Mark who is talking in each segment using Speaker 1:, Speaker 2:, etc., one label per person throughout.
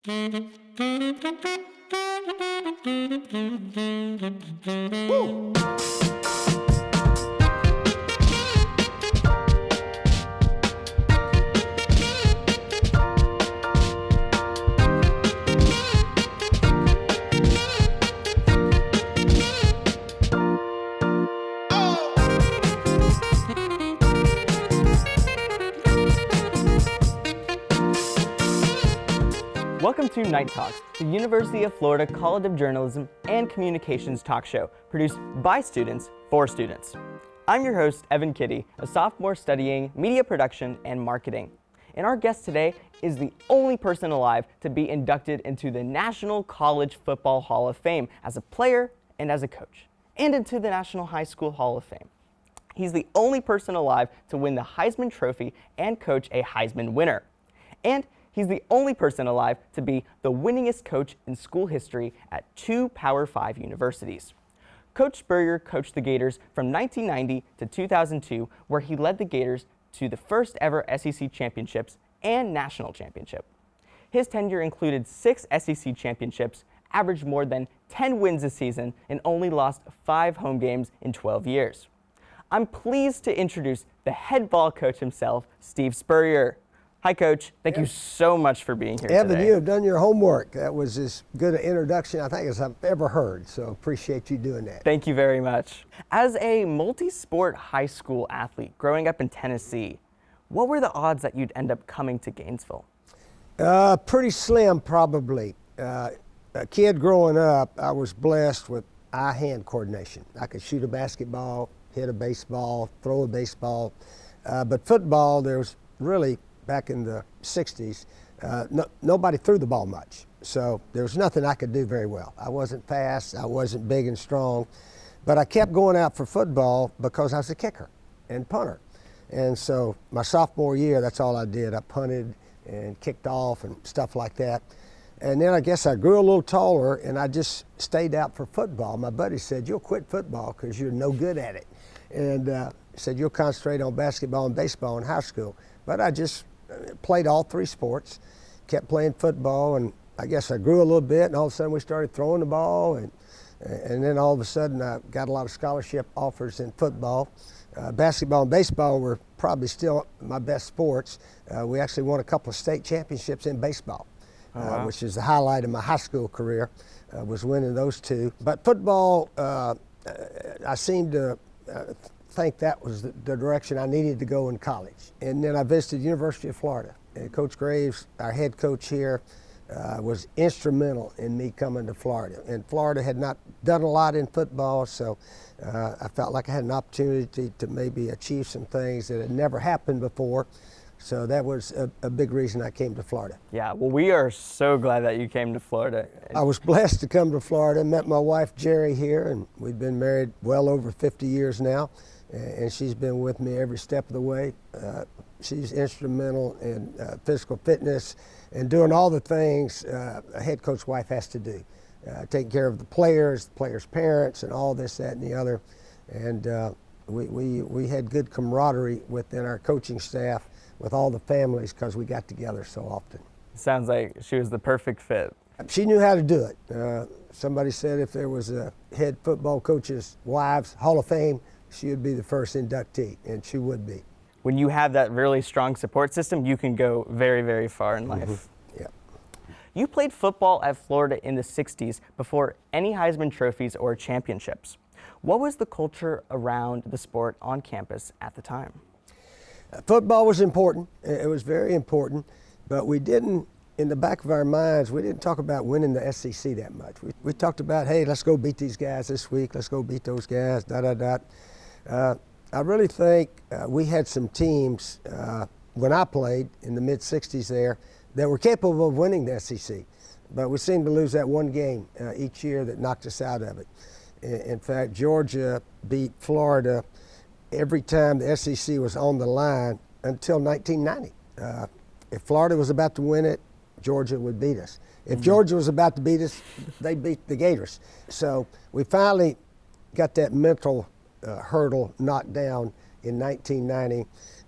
Speaker 1: Woo!
Speaker 2: Welcome to Night Talks, the University of Florida College of Journalism and Communications talk show produced by students for students. I'm your host, Evan Kitty, a sophomore studying media production and marketing. And our guest today is the only person alive to be inducted into the National College Football Hall of Fame as a player and as a coach, and into the National High School Hall of Fame. He's the only person alive to win the Heisman Trophy and coach a Heisman winner. And he's the only person alive to be the winningest coach in school history at 2 Power 5 universities. Coach Spurrier coached the Gators from 1990 to 2002, where he led the Gators to the first ever SEC championships and national championship. His tenure included 6 SEC championships, averaged more than 10 wins a season, and only lost 5 home games in 12 years. I'm pleased to introduce the head ball coach himself, Steve Spurrier. Hi, Coach. Thank you so much for being here today.
Speaker 1: Evan, you have done your homework. That was as good an introduction, I think, as I've ever heard, so appreciate you doing that.
Speaker 2: Thank you very much. As a multi-sport high school athlete growing up in Tennessee, what were the odds that you'd end up coming to Gainesville?
Speaker 1: Pretty slim, probably. A kid growing up, I was blessed with eye-hand coordination. I could shoot a basketball, hit a baseball, throw a baseball, but football, there was really, back in the 60s, nobody threw the ball much. So there was nothing I could do very well. I wasn't fast, I wasn't big and strong, but I kept going out for football because I was a kicker and punter. And so my sophomore year, that's all I did. I punted and kicked off and stuff like that. And then I guess I grew a little taller and I just stayed out for football. My buddy said, "You'll quit football because you're no good at it." And said, "You'll concentrate on basketball and baseball in high school." But I just played all 3 sports, kept playing football, and I guess I grew a little bit, and all of a sudden we started throwing the ball, and then all of a sudden I got a lot of scholarship offers in football. Basketball and baseball were probably still my best sports. We actually won a couple of state championships in baseball, which is the highlight of my high school career, was winning those 2. But football, I seemed to think that was the direction I needed to go in college. And then I visited University of Florida. And Coach Graves, our head coach here, was instrumental in me coming to Florida. And Florida had not done a lot in football, so I felt like I had an opportunity to maybe achieve some things that had never happened before. So that was a big reason I came to Florida.
Speaker 2: Yeah, well, we are so glad that you came to Florida.
Speaker 1: I was blessed to come to Florida, met my wife Jerry here, and we've been married well over 50 years now. And she's been with me every step of the way. She's instrumental in physical fitness and doing all the things a head coach wife has to do. Taking care of the players' parents, and all this, that, and the other. And we had good camaraderie within our coaching staff with all the families because we got together so often.
Speaker 2: Sounds like she was the perfect fit.
Speaker 1: She knew how to do it. Somebody said if there was a head football coach's wives Hall of Fame, she would be the first inductee, and she would be.
Speaker 2: When you have that really strong support system, you can go very, very far in life.
Speaker 1: Mm-hmm. Yeah.
Speaker 2: You played football at Florida in the 60s before any Heisman trophies or championships. What was the culture around the sport on campus at the time?
Speaker 1: Football was important. It was very important, but we didn't, in the back of our minds, we didn't talk about winning the SEC that much. We talked about, hey, let's go beat these guys this week, let's go beat those guys, I really think we had some teams when I played in the mid-'60s there that were capable of winning the SEC, but we seemed to lose that one game each year that knocked us out of it. In fact, Georgia beat Florida every time the SEC was on the line until 1990. If Florida was about to win it, Georgia would beat us. If Georgia was about to beat us, they beat the Gators. So we finally got that mental hurdle knocked down in 1990.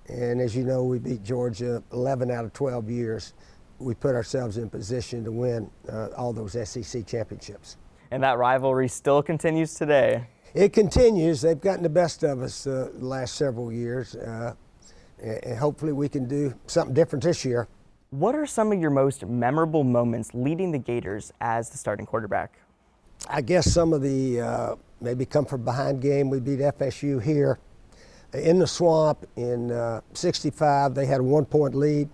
Speaker 1: And as you know, we beat Georgia 11 out of 12 years. we put ourselves in position to win all those SEC championships.
Speaker 2: And that rivalry still continues today.
Speaker 1: It continues. They've gotten the best of us the last several years, and hopefully we can do something different this year.
Speaker 2: What are some of your most memorable moments leading the Gators as the starting quarterback?
Speaker 1: I guess some of the maybe come from behind game. We beat FSU here in the swamp in 65. They had a 1-point lead,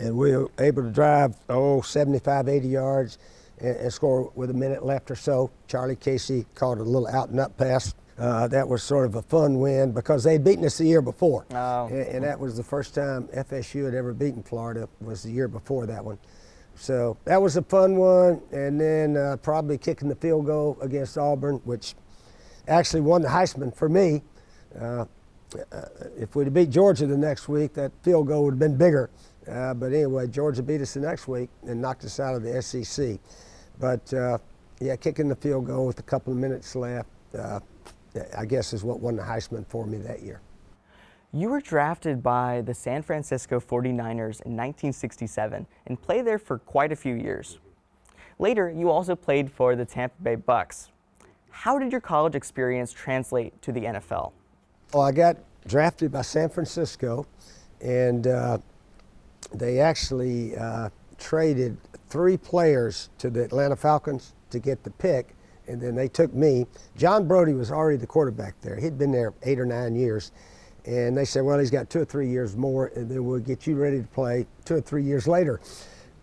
Speaker 1: and we were able to drive 75, 80 yards and score with a minute left or so. Charlie Casey caught a little out and up pass. That was sort of a fun win because they'd beaten us the year before.
Speaker 2: Oh.
Speaker 1: And that was the first time FSU had ever beaten Florida, was the year before that one. So that was a fun one. And then probably kicking the field goal against Auburn, which actually won the Heisman for me. If we'd have beat Georgia the next week, that field goal would have been bigger. But anyway, Georgia beat us the next week and knocked us out of the SEC. But yeah, kicking the field goal with a couple of minutes left, I guess is what won the Heisman for me that year.
Speaker 2: You were drafted by the San Francisco 49ers in 1967 and played there for quite a few years. Later, you also played for the Tampa Bay Bucks. How did your college experience translate to the NFL?
Speaker 1: Well, I got drafted by San Francisco, and they actually traded 3 players to the Atlanta Falcons to get the pick, and then they took me. John Brody was already the quarterback there. He'd been there 8 or 9 years, and they said, well, he's got 2 or 3 years more, and then we'll get you ready to play 2 or 3 years later.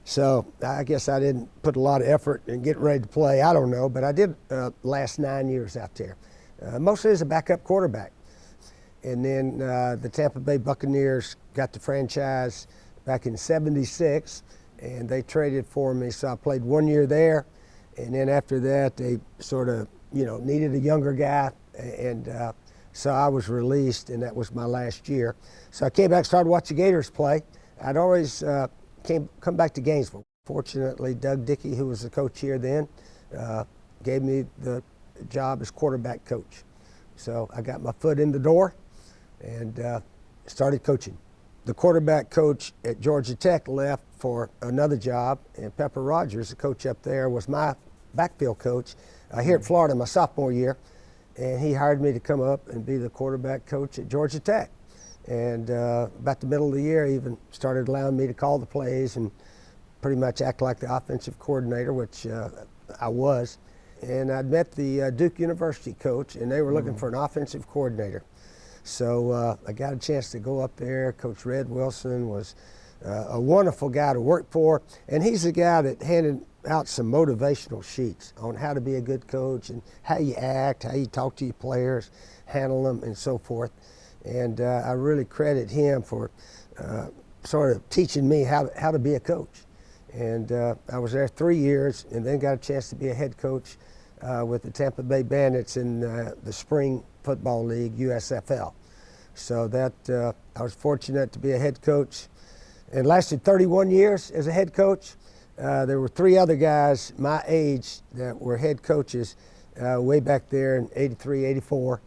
Speaker 1: So I guess I didn't put a lot of effort in getting ready to play. I don't know, but I did last 9 years out there, mostly as a backup quarterback. And then the Tampa Bay Buccaneers got the franchise back in '76, and they traded for me, so I played 1 year there. And then after that, they sort of, needed a younger guy, and so I was released, and that was my last year. So I came back, started watching Gators play. I'd always come back to Gainesville. Fortunately, Doug Dickey, who was the coach here then, gave me the job as quarterback coach. So I got my foot in the door and started coaching. The quarterback coach at Georgia Tech left for another job, and Pepper Rogers, the coach up there, was my backfield coach here at Florida my sophomore year, and he hired me to come up and be the quarterback coach at Georgia Tech. And about the middle of the year, he even started allowing me to call the plays and pretty much act like the offensive coordinator, which I was. And I'd met the Duke University coach, and they were looking for an offensive coordinator. So I got a chance to go up there. Coach Red Wilson was a wonderful guy to work for, and he's the guy that handed out some motivational sheets on how to be a good coach and how you act, how you talk to your players, handle them, and so forth. And I really credit him for sort of teaching me how to be a coach. And I was there 3 years, and then got a chance to be a head coach with the Tampa Bay Bandits in the Spring Football League, USFL. So that I was fortunate to be a head coach, and lasted 31 years as a head coach. There were 3 other guys my age that were head coaches way back there in '83, '84,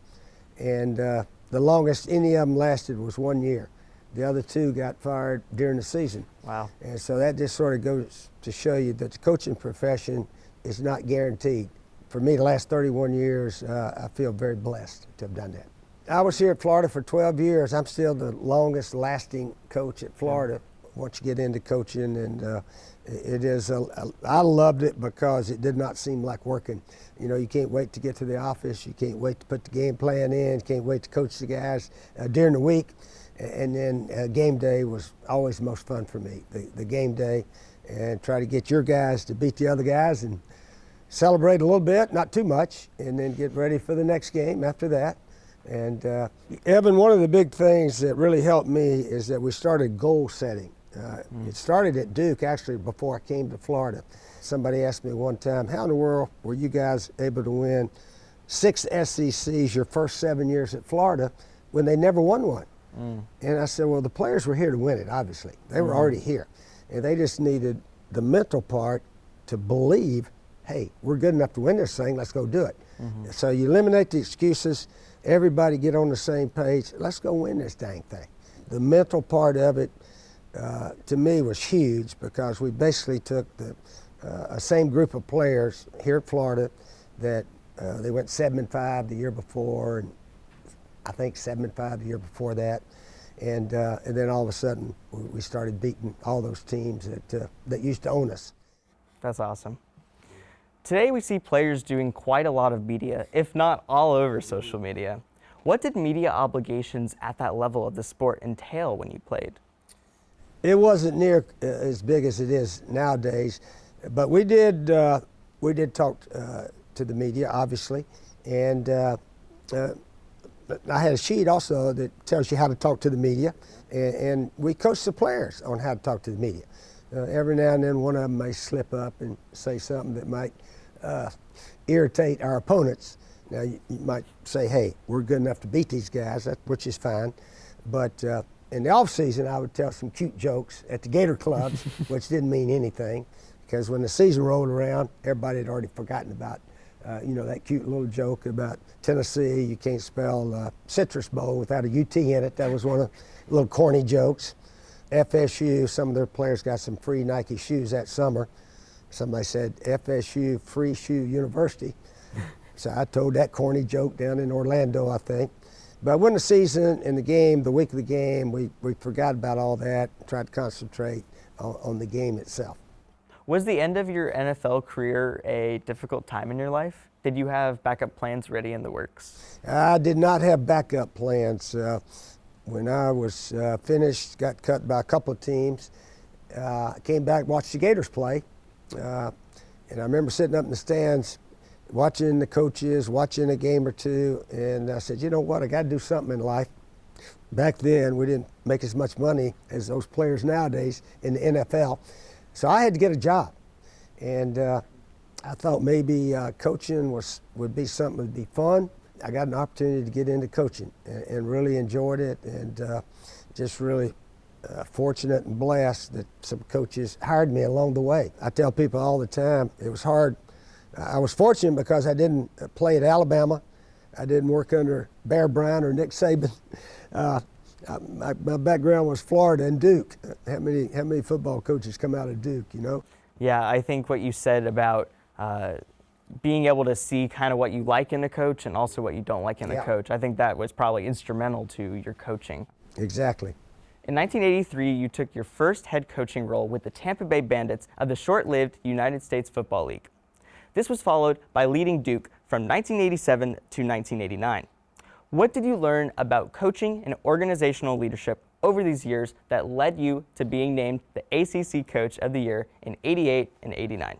Speaker 1: and the longest any of them lasted was 1 year. The other 2 got fired during the season.
Speaker 2: Wow.
Speaker 1: And so that just sort of goes to show you that the coaching profession is not guaranteed. For me, the last 31 years, I feel very blessed to have done that. I was here at Florida for 12 years. I'm still the longest lasting coach at Florida once you get into coaching, and it is, I loved it because it did not seem like working. You can't wait to get to the office. You can't wait to put the game plan in. You can't wait to coach the guys during the week. And then game day was always the most fun for me, the game day, and try to get your guys to beat the other guys and celebrate a little bit, not too much, and then get ready for the next game after that. And Evan, one of the big things that really helped me is that we started goal setting. It started at Duke, actually, before I came to Florida. Somebody asked me one time, how in the world were you guys able to win 6 SECs your first 7 years at Florida when they never won one? And I said, well, the players were here to win it, obviously. They were already here. And they just needed the mental part to believe, hey, we're good enough to win this thing, let's go do it. So you eliminate the excuses, everybody get on the same page, let's go win this dang thing. The mental part of it to me was huge because we basically took a same group of players here at Florida that they went 7-5 the year before, and I think 7-5 the year before that, and then all of a sudden we started beating all those teams that used to own us.
Speaker 2: That's awesome. Today we see players doing quite a lot of media, if not all over social media. What did media obligations at that level of the sport entail when you played?
Speaker 1: It wasn't near as big as it is nowadays, but we did talk to the media, obviously, and I had a sheet also that tells you how to talk to the media, and we coached the players on how to talk to the media. Every now and then one of them may slip up and say something that might irritate our opponents. Now you might say, hey, we're good enough to beat these guys, which is fine, but in the off season I would tell some cute jokes at the Gator clubs, which didn't mean anything, because when the season rolled around, everybody had already forgotten about that cute little joke about Tennessee, you can't spell Citrus Bowl without a UT in it. That was one of the little corny jokes. FSU, some of their players got some free Nike shoes that summer. Somebody said, FSU, free shoe university. So I told that corny joke down in Orlando, I think. But when the season and the game, the week of the game, we forgot about all that and tried to concentrate on the game itself.
Speaker 2: Was the end of your NFL career a difficult time in your life? Did you have backup plans ready in the works?
Speaker 1: I did not have backup plans. When I was finished, got cut by a couple of teams, I came back and watched the Gators play. And I remember sitting up in the stands, watching the coaches, watching a game or two, and I said, you know what, I got to do something in life. Back then, we didn't make as much money as those players nowadays in the NFL. So I had to get a job, and I thought maybe coaching would be something that would be fun. I got an opportunity to get into coaching and really enjoyed it, and just really fortunate and blessed that some coaches hired me along the way. I tell people all the time, it was hard. I was fortunate because I didn't play at Alabama. I didn't work under Bear Bryant or Nick Saban. My background was Florida and Duke. How many football coaches come out of Duke, you know?
Speaker 2: Yeah, I think what you said about being able to see kind of what you like in a coach and also what you don't like in a coach, I think that was probably instrumental to your coaching.
Speaker 1: Exactly.
Speaker 2: In 1983, you took your first head coaching role with the Tampa Bay Bandits of the short-lived United States Football League. This was followed by leading Duke from 1987 to 1989. What did you learn about coaching and organizational leadership over these years that led you to being named the ACC Coach of the Year in '88 and '89?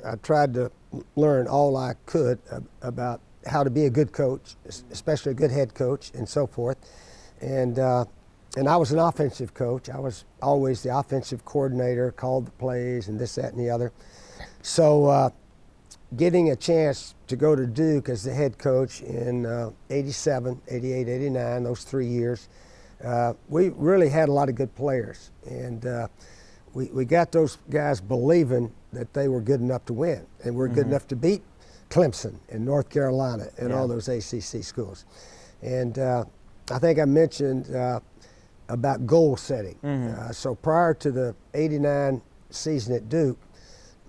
Speaker 1: I tried to learn all I could about how to be a good coach, especially a good head coach and so forth. And I was an offensive coach. I was always the offensive coordinator, called the plays and this, that, and the other. So getting a chance to go to Duke as the head coach in 87, 88, 89, those 3 years, we really had a lot of good players. And we got those guys believing that they were good enough to win and were good enough to beat Clemson and North Carolina and all those ACC schools. And I think I mentioned about goal setting. So prior to the 89 season at Duke,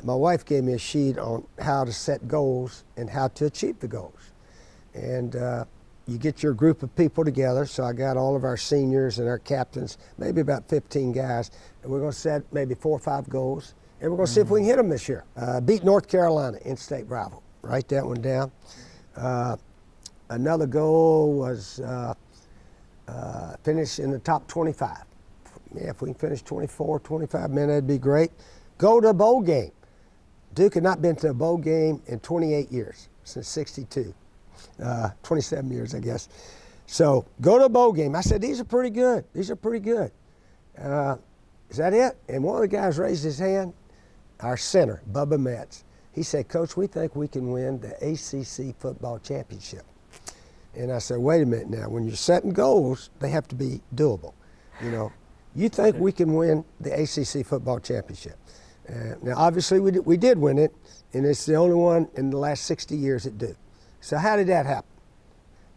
Speaker 1: my wife gave me a sheet on how to set goals and how to achieve the goals. And you get your group of people together. So I got all of our seniors and our captains, maybe about 15 guys, and we're going to set maybe 4 or 5 goals, and we're going to see if we can hit them this year. Beat North Carolina, in-state rival. Write that one down. Another goal was finish in the top 25. Yeah, if we can finish 24, 25 minutes, that'd be great. Go to a bowl game. Duke had not been to a bowl game in 28 years, since '62. 27 years, I guess. So go to a bowl game. I said, these are pretty good. These are pretty good. Is that it? And one of the guys raised his hand, our center, Bubba Metz. He said, Coach, we think we can win the ACC football championship. And I said, wait a minute now. When you're setting goals, they have to be doable. You know, you think we can win the ACC football championship. Now, obviously, we did win it, and it's the only one in the last 60 years at Duke. So how did that happen?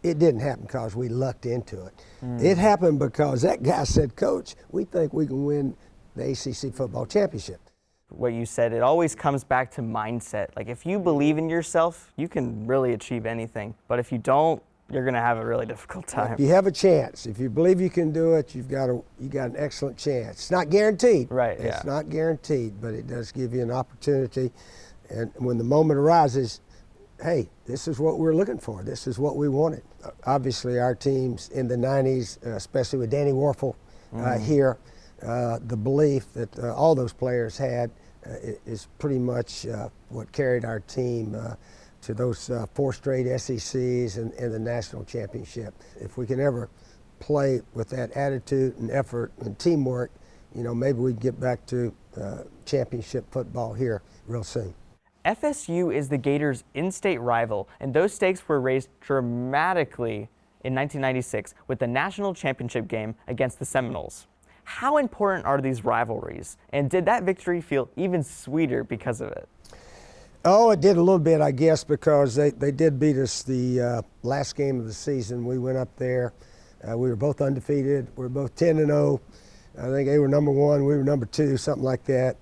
Speaker 1: it didn't happen because we lucked into it. It happened because that guy said, Coach, we think we can win the ACC football championship.
Speaker 2: What you said, it always comes back to mindset. Like if you believe in yourself, you can really achieve anything. But if you don't, you're going to have a really difficult time.
Speaker 1: If you have a chance, if you believe you can do it, you got an excellent chance. It's not guaranteed.
Speaker 2: Right,
Speaker 1: It's not guaranteed, but it does give you an opportunity. And when the moment arises, hey, this is what we're looking for. This is what we wanted. Obviously, our teams in the 90s, especially with Danny Warfel here, the belief that all those players had is pretty much what carried our team to those 4 straight SECs and the national championship. If we can ever play with that attitude and effort and teamwork, maybe we can get back to championship football here real soon.
Speaker 2: FSU is the Gators' in-state rival, and those stakes were raised dramatically in 1996 with the national championship game against the Seminoles. How important are these rivalries, and did that victory feel even sweeter because of it?
Speaker 1: Oh, it did a little bit, I guess, because they did beat us the last game of the season. We went up there. We were both undefeated. We were both 10-0. I think they were number 1, we were number 2, something like that.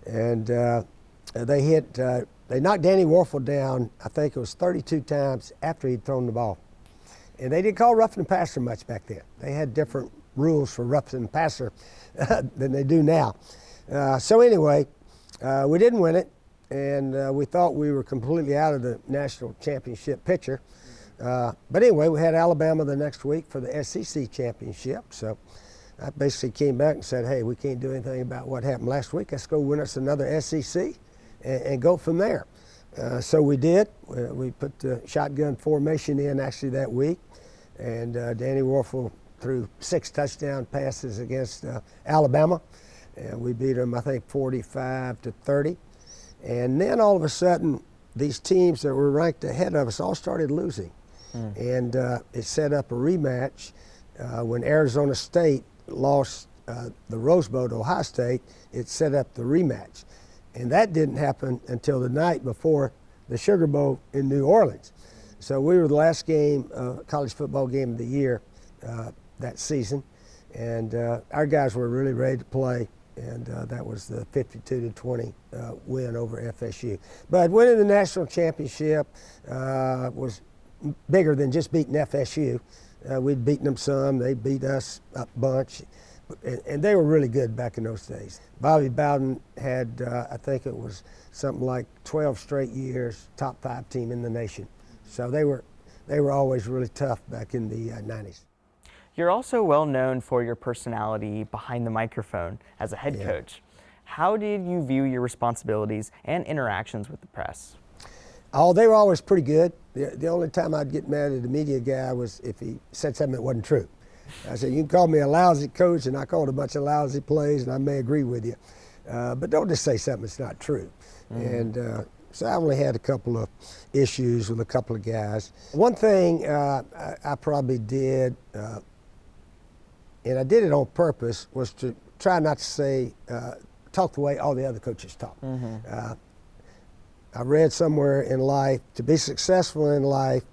Speaker 1: And they knocked Danny Warfel down, I think it was 32 times after he'd thrown the ball. And they didn't call roughing the passer much back then. They had different rules for roughing the passer than they do now. So anyway, we didn't win it, and we thought we were completely out of the national championship picture. But anyway, we had Alabama the next week for the SEC championship. So I basically came back and said, hey, we can't do anything about what happened last week. Let's go win us another SEC and go from there. So we did. We put the shotgun formation in actually that week, and Danny Warfel threw 6 touchdown passes against Alabama, and we beat them, I think, 45-30. And then all of a sudden, these teams that were ranked ahead of us all started losing, and it set up a rematch when Arizona State lost the Rose Bowl to Ohio State. It set up the rematch. And that didn't happen until the night before the Sugar Bowl in New Orleans. So we were the last game, college football game of the year that season. And our guys were really ready to play. And that was the 52-20 win over FSU. But winning the national championship was bigger than just beating FSU. We'd beaten them some, they beat us a bunch. And they were really good back in those days. Bobby Bowden had, I think it was something like 12 straight years, top 5 team in the nation. So they were always really tough back in the 90s.
Speaker 2: You're also well known for your personality behind the microphone as a head coach. How did you view your responsibilities and interactions with the press?
Speaker 1: Oh, they were always pretty good. The only time I'd get mad at the media guy was if he said something that wasn't true. I said, you can call me a lousy coach, and I called a bunch of lousy plays, and I may agree with you. But don't just say something that's not true. And so I only had a couple of issues with a couple of guys. One thing I probably did, and I did it on purpose, was to try not to say, talk the way all the other coaches talk. I read somewhere in life, to be successful in life,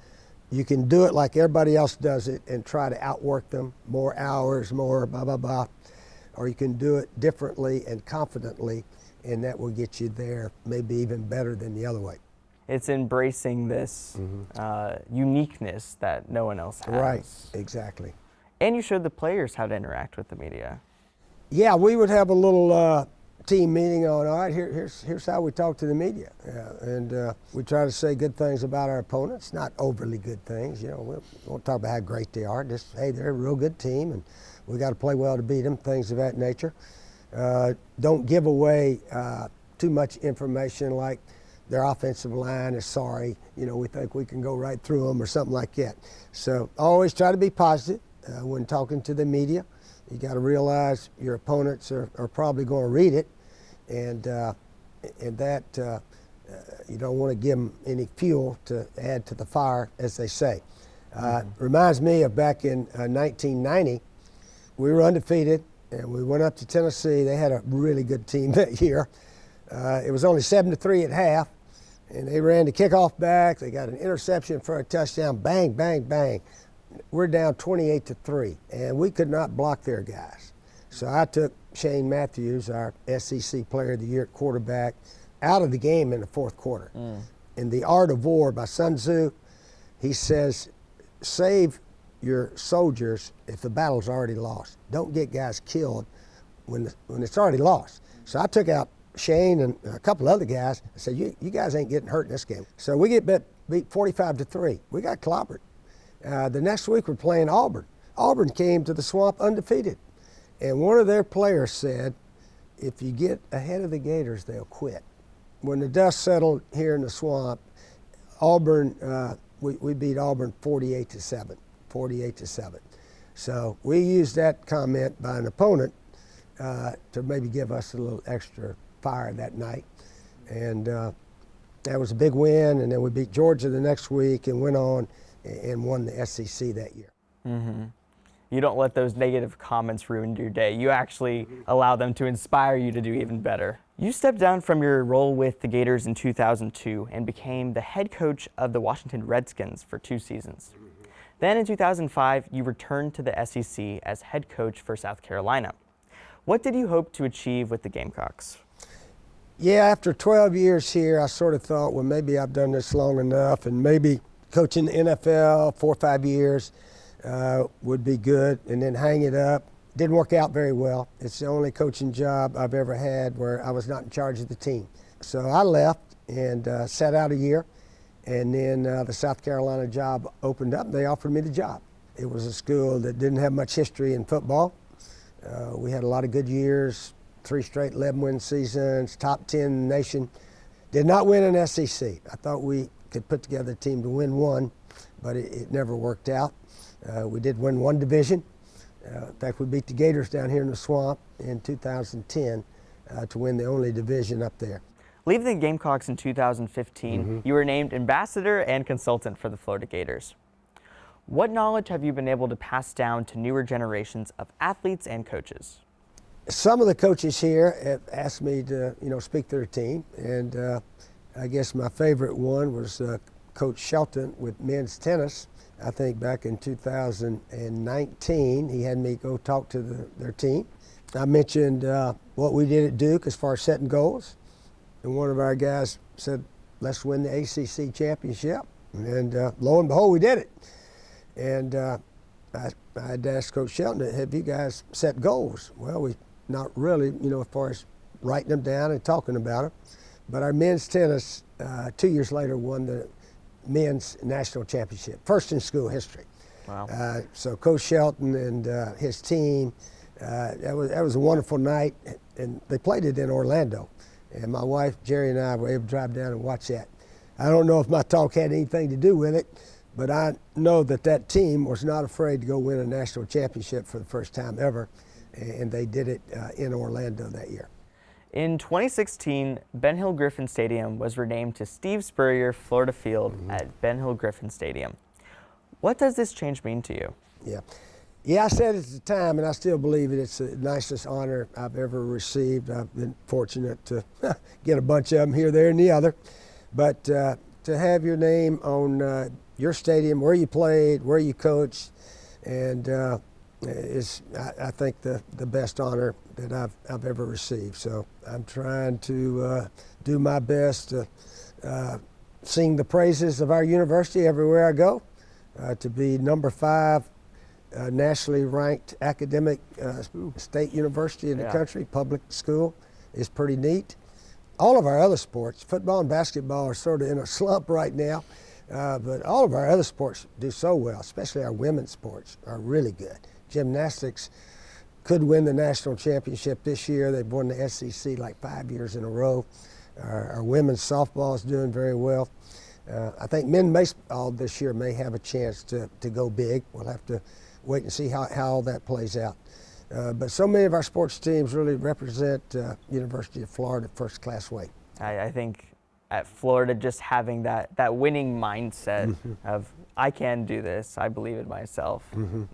Speaker 1: you can do it like everybody else does it and try to outwork them, more hours, more blah, blah, blah. Or you can do it differently and confidently, and that will get you there maybe even better than the other way.
Speaker 2: It's embracing this uniqueness that no one else has.
Speaker 1: Right, exactly.
Speaker 2: And you showed the players how to interact with the media.
Speaker 1: Yeah, we would have a little team meeting on, all right, here's how we talk to the media. And we try to say good things about our opponents, not overly good things. We won't talk about how great they are, just, hey, they're a real good team, and we got to play well to beat them, things of that nature. Don't give away too much information like their offensive line is sorry, we think we can go right through them or something like that. So always try to be positive when talking to the media. You got to realize your opponents are probably going to read it, and that you don't want to give them any fuel to add to the fire, as they say. Reminds me of back in 1990, we were undefeated, and we went up to Tennessee. They had a really good team that year. It was only 7-3 at half, And they ran the kickoff back. They got an interception for a touchdown. Bang, bang, bang. We're down 28-3, and we could not block their guys. So I took Shane Matthews, our SEC Player of the Year at quarterback, out of the game in the fourth quarter. In The Art of War by Sun Tzu, he says, save your soldiers if the battle's already lost. Don't get guys killed when it's already lost. So I took out Shane and a couple other guys. I said, you guys ain't getting hurt in this game. So we get beat 45-3. We got clobbered. The next week we're playing Auburn. Auburn came to the Swamp undefeated. And one of their players said, if you get ahead of the Gators, they'll quit. When the dust settled here in the Swamp, Auburn, we beat Auburn 48-7. So we used that comment by an opponent to maybe give us a little extra fire that night. And that was a big win. And then we beat Georgia the next week and went on and won the SEC that year.
Speaker 2: You don't let those negative comments ruin your day. You actually allow them to inspire you to do even better. You stepped down from your role with the Gators in 2002 and became the head coach of the Washington Redskins for 2 seasons. Then in 2005, you returned to the SEC as head coach for South Carolina. What did you hope to achieve with the Gamecocks?
Speaker 1: Yeah, after 12 years here, I sort of thought, well, maybe I've done this long enough, and maybe coaching the NFL 4 or 5 years would be good, and then hang it up. Didn't work out very well. It's the only coaching job I've ever had where I was not in charge of the team. So I left and sat out a year, and then the South Carolina job opened up. They offered me the job. It was a school that didn't have much history in football. We had a lot of good years, 3 straight 11-win seasons, top 10 in the nation. Did not win an SEC. I thought we could put together a team to win one, but it never worked out. We did win 1 division. In fact, we beat the Gators down here in the Swamp in 2010 to win the only division up there.
Speaker 2: Leaving the Gamecocks in 2015, you were named ambassador and consultant for the Florida Gators. What knowledge have you been able to pass down to newer generations of athletes and coaches?
Speaker 1: Some of the coaches here have asked me to, speak to their team, and I guess my favorite one was Coach Shelton with men's tennis. I think back in 2019, he had me go talk to their team. I mentioned what we did at Duke as far as setting goals, and one of our guys said, let's win the ACC championship, and lo and behold, we did it. And I had to ask Coach Shelton, have you guys set goals? Well, we not really, as far as writing them down and talking about them. But our men's tennis, 2 years later, won the men's national championship, first in school history.
Speaker 2: Wow.
Speaker 1: So Coach Shelton and his team, that was a wonderful night, and they played it in Orlando. And my wife, Jerry, and I were able to drive down and watch that. I don't know if my talk had anything to do with it, but I know that team was not afraid to go win a national championship for the first time ever, and they did it in Orlando that year.
Speaker 2: In 2016, Ben Hill Griffin Stadium was renamed to Steve Spurrier Florida Field at Ben Hill Griffin Stadium. What does this change mean to you?
Speaker 1: Yeah, I said it at the time, and I still believe it. It's the nicest honor I've ever received. I've been fortunate to get a bunch of them here, there, and the other. But to have your name on your stadium, where you played, where you coached, and is, I think, the best honor that I've ever received. So I'm trying to do my best to sing the praises of our university everywhere I go, to be number 5 nationally ranked academic state university in the country, public school, is pretty neat. All of our other sports, football and basketball, are sort of in a slump right now, but all of our other sports do so well, especially our women's sports are really good. Gymnastics could win the national championship this year. They've won the SEC like 5 years in a row. Our women's softball is doing very well. I think men's baseball this year may have a chance to go big. We'll have to wait and see how all that plays out. But so many of our sports teams really represent University of Florida first-class way.
Speaker 2: I think at Florida, just having that winning mindset of, I can do this, I believe in myself,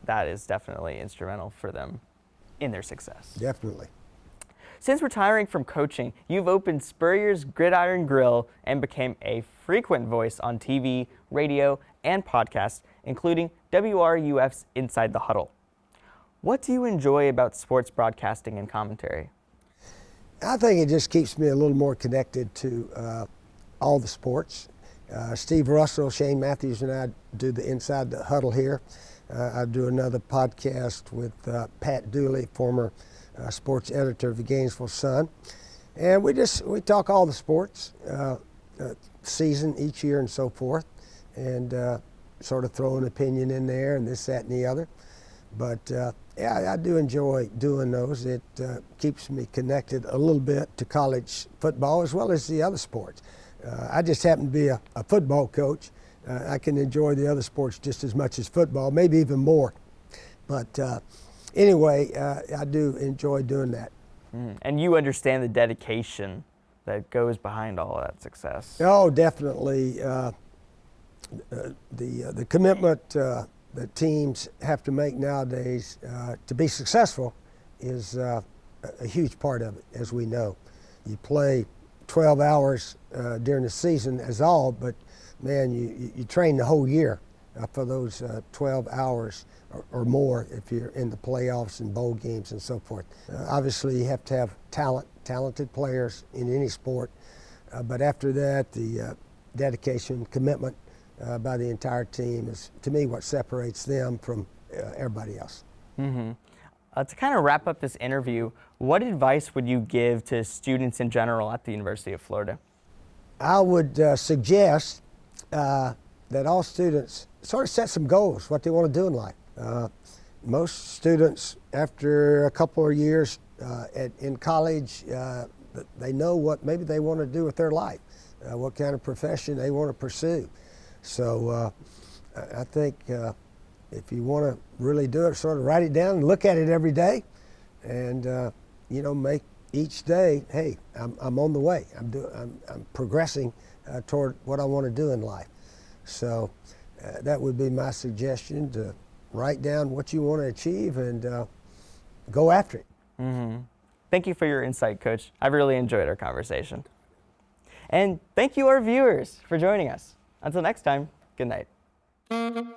Speaker 2: that is definitely instrumental for them in their success.
Speaker 1: Definitely.
Speaker 2: Since retiring from coaching, you've opened Spurrier's Gridiron Grill and became a frequent voice on TV, radio, and podcasts, including WRUF's Inside the Huddle. What do you enjoy about sports broadcasting and commentary?
Speaker 1: I think it just keeps me a little more connected to all the sports. Steve Russell, Shane Matthews, and I do the Inside the Huddle here. I do another podcast with Pat Dooley, former sports editor of the Gainesville Sun, and we talk all the sports, season each year and so forth, and sort of throw an opinion in there and this, that, and the other. But yeah, I do enjoy doing those. It keeps me connected a little bit to college football as well as the other sports. I just happen to be a football coach. I can enjoy the other sports just as much as football, maybe even more. But anyway, I do enjoy doing that.
Speaker 2: And you understand the dedication that goes behind all of that success.
Speaker 1: Oh, definitely. The commitment that teams have to make nowadays to be successful is a huge part of it, as we know. You play 12 hours during the season as all, but man, you train the whole year for those 12 hours or more if you're in the playoffs and bowl games and so forth. Obviously, you have to have talented players in any sport, but after that, the dedication, commitment by the entire team is, to me, what separates them from everybody else.
Speaker 2: To kind of wrap up this interview, what advice would you give to students in general at the University of Florida?
Speaker 1: I would suggest that all students sort of set some goals, what they want to do in life. Most students, after a couple of years in college, they know what maybe they want to do with their life, what kind of profession they want to pursue. So I think if you want to really do it, sort of write it down and look at it every day, and make each day, hey, I'm on the way. I'm progressing toward what I want to do in life. So that would be my suggestion, to write down what you want to achieve and go after it.
Speaker 2: Thank you for your insight, Coach. I've really enjoyed our conversation. And thank you, our viewers, for joining us. Until next time, good night.